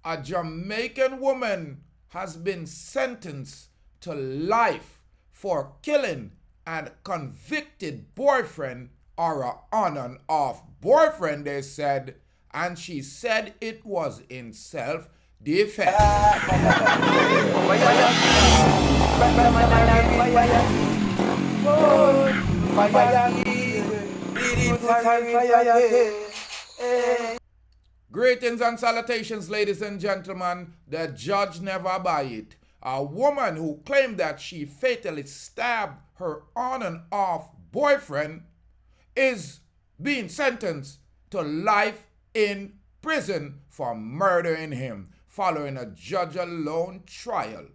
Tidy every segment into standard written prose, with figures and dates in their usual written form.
A Jamaican woman has been sentenced to life for killing a convicted boyfriend, or a on and off boyfriend, they said, and she said it was in self-defense. Greetings and salutations, ladies and gentlemen. The judge never by it. A woman who claimed that she fatally stabbed her on and off boyfriend is being sentenced to life in prison for murdering him following a judge-alone trial.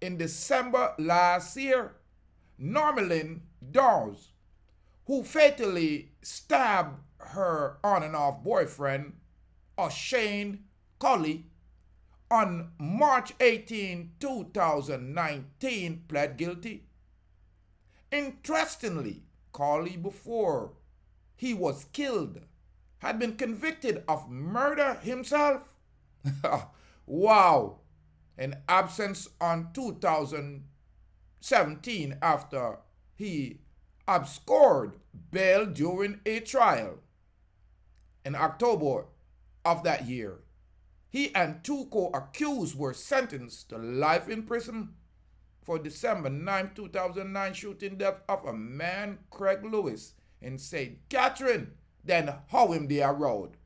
In December last year, Normalin Dawes, who fatally stabbed her on and off boyfriend, Shane Colley, on March 18, 2019, pled guilty. Interestingly, Colley, before he was killed, had been convicted of murder himself. Wow. In absence on 2017 after he absconded bail during a trial. In October of that year, he and two co-accused were sentenced to life in prison for December 9, 2009 shooting death of a man, Craig Lewis, in St. Catherine, then Howimdale Road.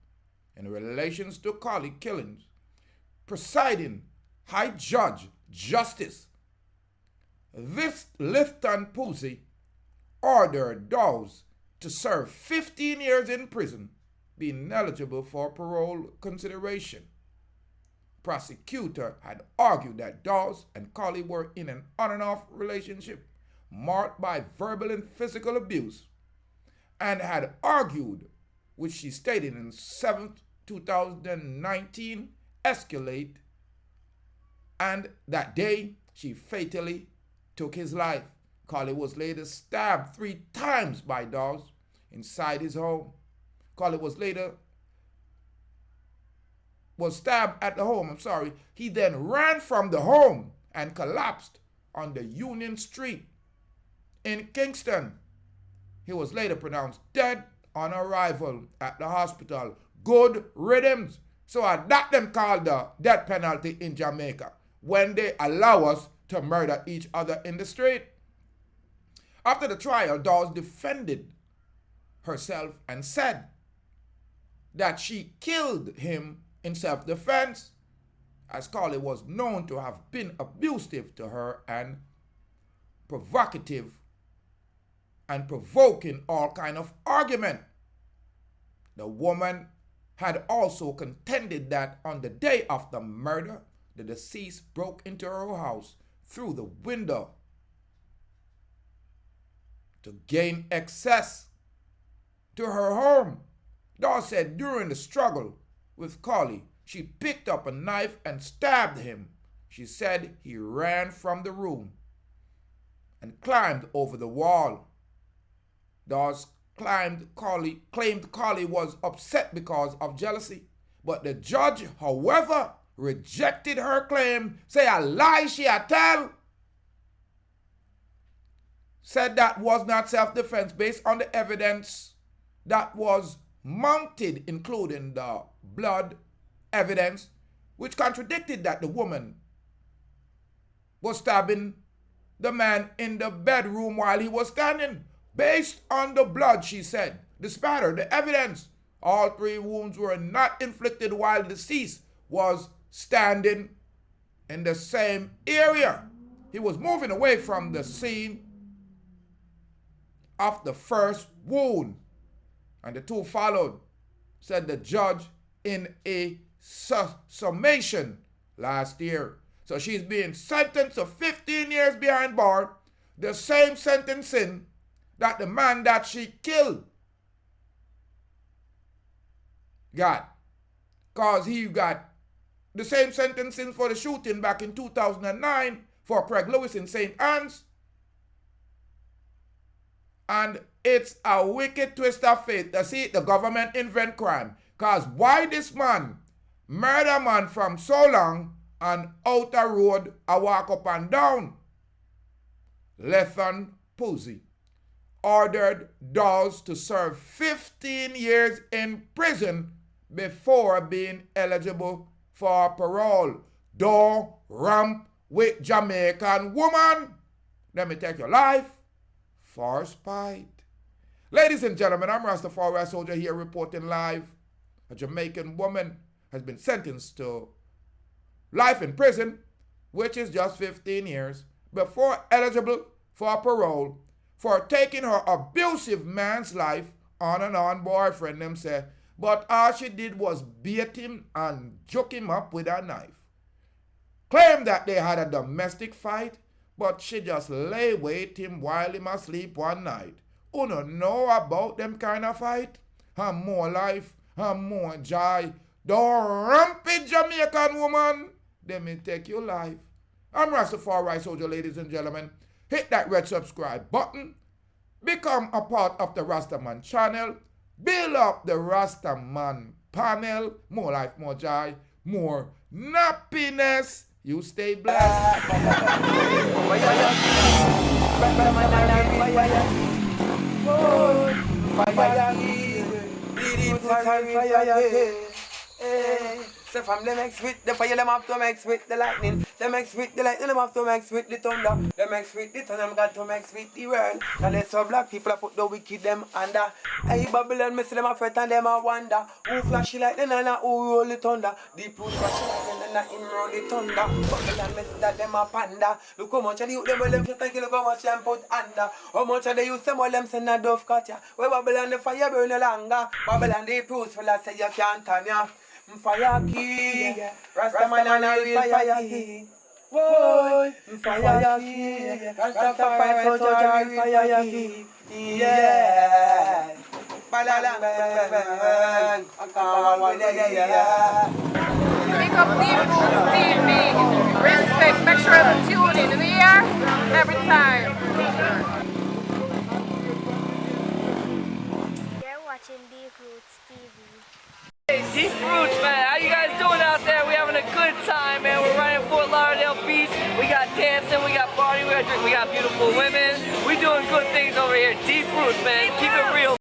In relations to Colley killings, presiding High Judge Justice this Lifton Pusey ordered Dawes to serve 15 years in prison, being eligible for parole consideration. Prosecutor had argued that Dawes and Colley were in an on and off relationship marked by verbal and physical abuse, and had argued, which she stated in 7th 2019, escalate, and that day she fatally took his life. Colley was later stabbed 3 times by Dawes inside his home. Colley was stabbed at the home, He then ran from the home and collapsed on the Union Street in Kingston. He was later pronounced dead on arrival at the hospital. Good riddance. So that them called the death penalty in Jamaica, when they allow us to murder each other in the street. After the trial, Dawes defended herself and said that she killed him in self-defense, as Colley was known to have been abusive to her and provocative and provoking all kind of argument. The woman had also contended that on the day of the murder, the deceased broke into her house through the window to gain access to her home. Dawes said during the struggle with Colley, she picked up a knife and stabbed him. She said he ran from the room and climbed over the wall. Dawes claimed Colley was upset because of jealousy, but the judge, however, rejected her claim, say a lie she a tell. Said that was not self-defense based on the evidence that was mounted, including the blood evidence, which contradicted that the woman was stabbing the man in the bedroom while he was standing. Based on the blood, she said, the spatter, the evidence, all 3 wounds were not inflicted while the deceased was standing in the same area. He was moving away from the scene of the first wound, and the 2 followed, said the judge in a summation last year. So she's being sentenced to 15 years behind bars, the same sentencing that the man that she killed got. Because he got the same sentencing for the shooting back in 2009 for Craig Lewis in St. Anne's. And it's a wicked twist of fate to see the government invent crime. Because why this man murder man from so long on outer road I walk up and down. Lethan Posey ordered Dawes to serve 15 years in prison before being eligible for parole. Don't ramp with Jamaican woman. Let me take your life for spite. Ladies and gentlemen, I'm Rastafari soldier here reporting live. A Jamaican woman has been sentenced to life in prison, which is just 15 years, before eligible for parole for taking her abusive man's life on and on boyfriend, them say. But all she did was beat him and juke him up with a knife. Claimed that they had a domestic fight, but she just lay wait him while him asleep one night. Who don't know about them kind of fight? And more life, and more joy. Don't rampant Jamaican woman. Let me take your life. I'm Rastafari soldier, ladies and gentlemen. Hit that red subscribe button. Become a part of the Rastaman channel. Build up the Rastaman panel. More life, more joy, more nappiness. You stay blessed. So from them mix with the fire, them have to mix with the lightning. Them mix with the lightning, them have to mix with the thunder. Them mix with the thunder, them got to mix with the world. And they so black people, I put the wicked them under. Hey Babylon, me see them a fret and them a wonder. Who flashy lightning and who roll the thunder? Deep root flashy lightning and him roll the thunder. Babylon, me see that them a panda. Look how much of the youth them, well them shit and kill, look how much them put under. How much of the youth them, well them send a dove cut ya. Where Babylon, the fire burn no longer. Babylon, the proofs full of say you can't turn ya. Fire king, Rastaman and a real fire king. Whoa, fire king, Rastafari soldier, real fire king. Yeah, balang bang, Pick up Deep Roots TV. Respect, make sure to tune in here every time. You're watching Deep Roots TV. Hey, Deep Roots, man. How you guys doing out there? We're having a good time, man. We're right in Fort Lauderdale Beach. We got dancing, we got partying, we got beautiful women. We're doing good things over here. Deep Roots, man. Keep it real.